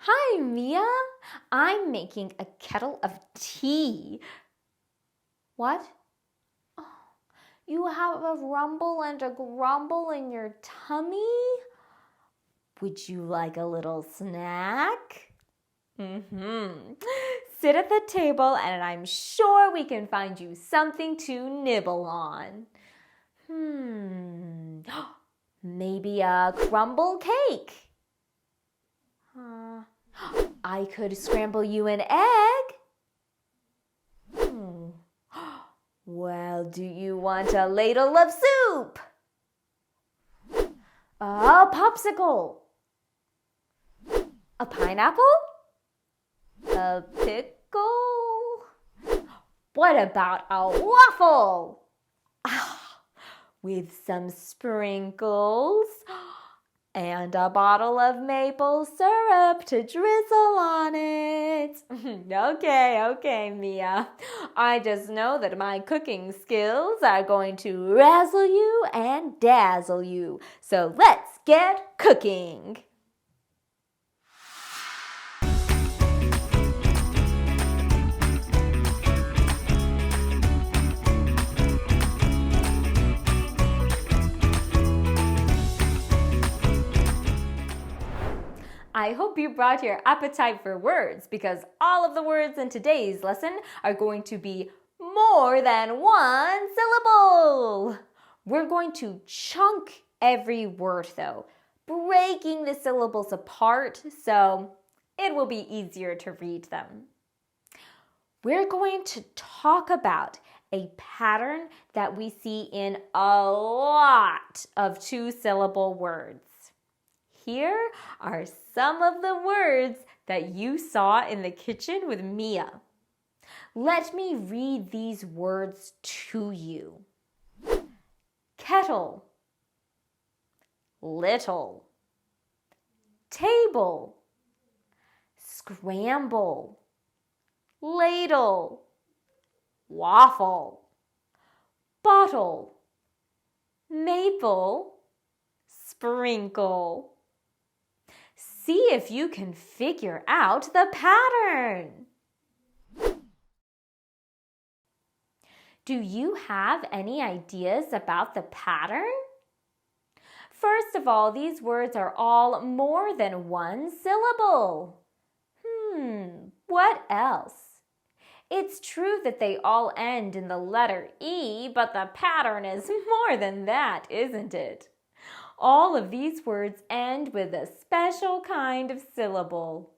Hi, Mia. I'm making a kettle of tea. What? Oh, you have a rumble and a grumble in your tummy? Would you like a little snack? Sit at the table and I'm sure we can find you something to nibble on. Maybe a crumble cake. I could scramble you an egg. Well, do you want a ladle of soup? A popsicle? A pineapple? A pickle? What about a waffle? With some sprinkles and a bottle of maple syrup to drizzle on it. Okay, Mia. I just know that my cooking skills are going to razzle you and dazzle you. So let's get cooking. I hope you brought your appetite for words because all of the words in today's lesson are going to be more than one syllable. We're going to chunk every word though, breaking the syllables apart so it will be easier to read them. We're going to talk about a pattern that we see in a lot of two-syllable words. Here are some of the words that you saw in the kitchen with Mia. Let me read these words to you. Kettle, little, table, scramble, ladle, waffle, bottle, maple, sprinkle. See if you can figure out the pattern. Do you have any ideas about the pattern? First of all, these words are all more than one syllable. What else? It's true that they all end in the letter E, but the pattern is more than that, isn't it? All of these words end with a special kind of syllable.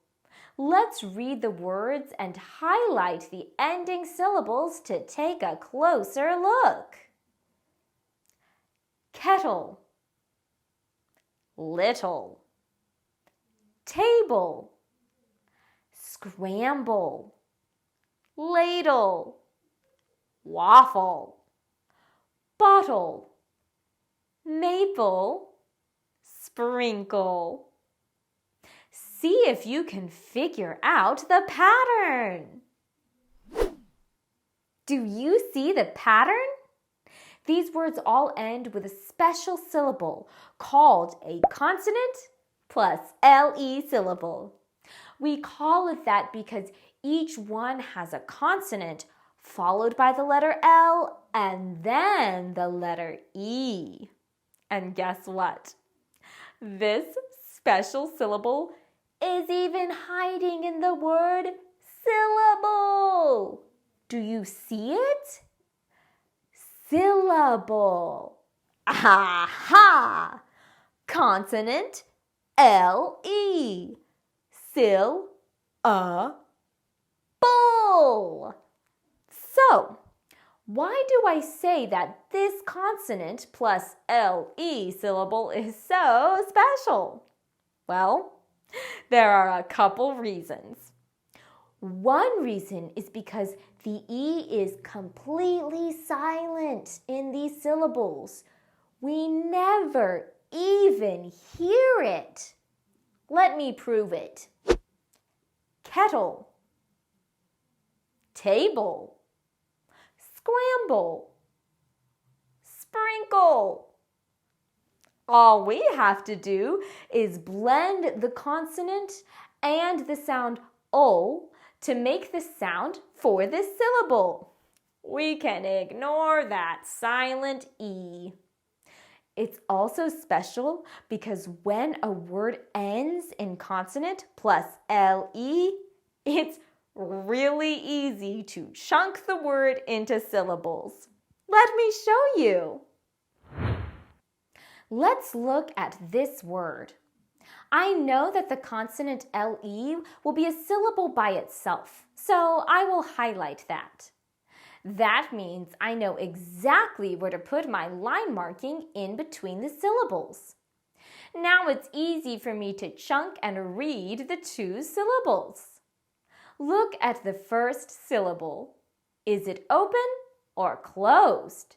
Let's read the words and highlight the ending syllables to take a closer look. Kettle, little, table, scramble, ladle, waffle, bottle, maple, sprinkle. See if you can figure out the pattern. Do you see the pattern? These words all end with a special syllable called a consonant plus LE syllable. We call it that because each one has a consonant followed by the letter L and then the letter E. And guess what? This special syllable is even hiding in the word syllable. Do you see it? Syllable. Aha! Consonant LE. Syllable. So, why do I say that this consonant plus LE syllable is so special? Well, there are a couple reasons. One reason is because the E is completely silent in these syllables. We never even hear it. Let me prove it. Kettle, table, scramble, sprinkle. All we have to do is blend the consonant and the sound O to make the sound for this syllable. We can ignore that silent E. It's also special because when a word ends in consonant plus LE, it's really easy to chunk the word into syllables. Let me show you. Let's look at this word. I know that the consonant LE will be a syllable by itself, so I will highlight that. That means I know exactly where to put my line marking in between the syllables. Now it's easy for me to chunk and read the two syllables. Look at the first syllable. Is it open or closed?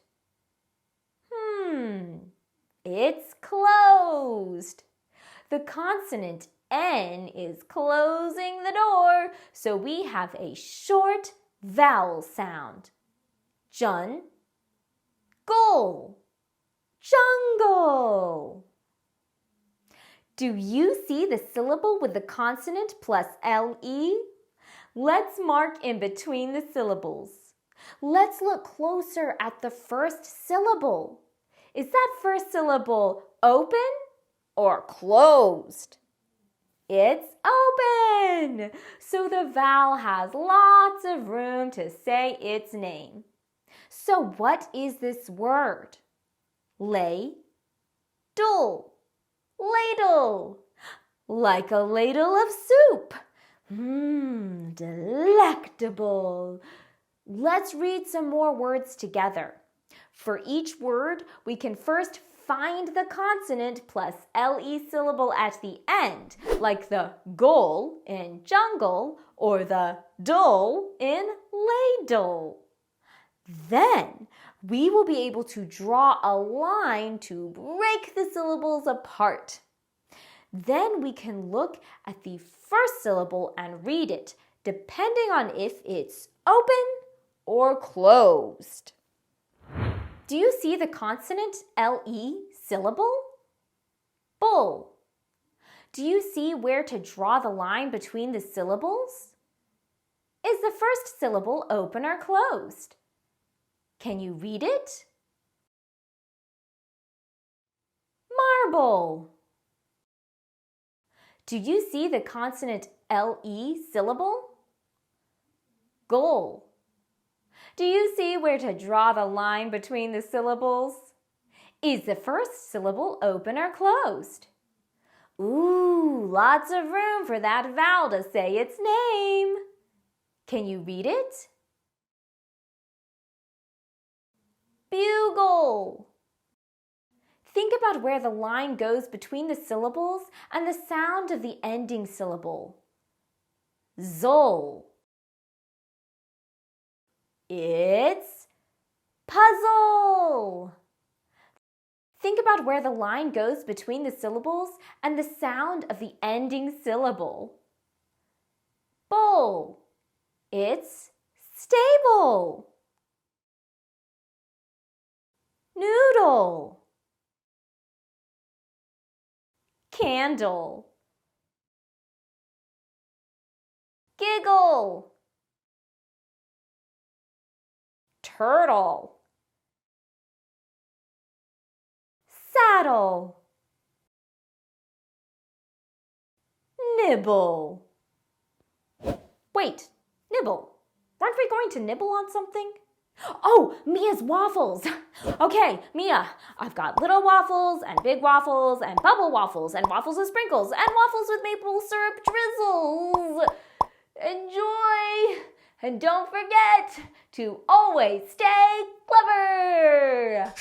It's closed. The consonant N is closing the door, so we have a short vowel sound. Jun, gol, jungle. Do you see the syllable with the consonant plus LE? Let's mark in between the syllables. Let's look closer at the first syllable. Is that first syllable open or closed? It's open! So the vowel has lots of room to say its name. So what is this word? Ladle. Ladle. Like a ladle of soup. Delectable. Let's read some more words together. For each word, we can first find the consonant plus LE syllable at the end, like the gol in jungle or the dole in ladle. Then we will be able to draw a line to break the syllables apart. Then we can look at the first syllable and read it, depending on if it's open or closed. Do you see the consonant LE syllable? Bull. Do you see where to draw the line between the syllables? Is the first syllable open or closed? Can you read it? Marble. Do you see the consonant LE syllable? Goal. Do you see where to draw the line between the syllables? Is the first syllable open or closed? Ooh, lots of room for that vowel to say its name. Can you read it? Bugle. Think about where the line goes between the syllables and the sound of the ending syllable. Zol. It's puzzle. Think about where the line goes between the syllables and the sound of the ending syllable. Bull. It's stable. Noodle. Candle. Giggle. Turtle. Saddle. Nibble. Wait, nibble. Aren't we going to nibble on something? Oh, Mia's waffles. Okay, Mia, I've got little waffles and big waffles and bubble waffles and waffles with sprinkles and waffles with maple syrup drizzles. Enjoy! And don't forget to always stay clever!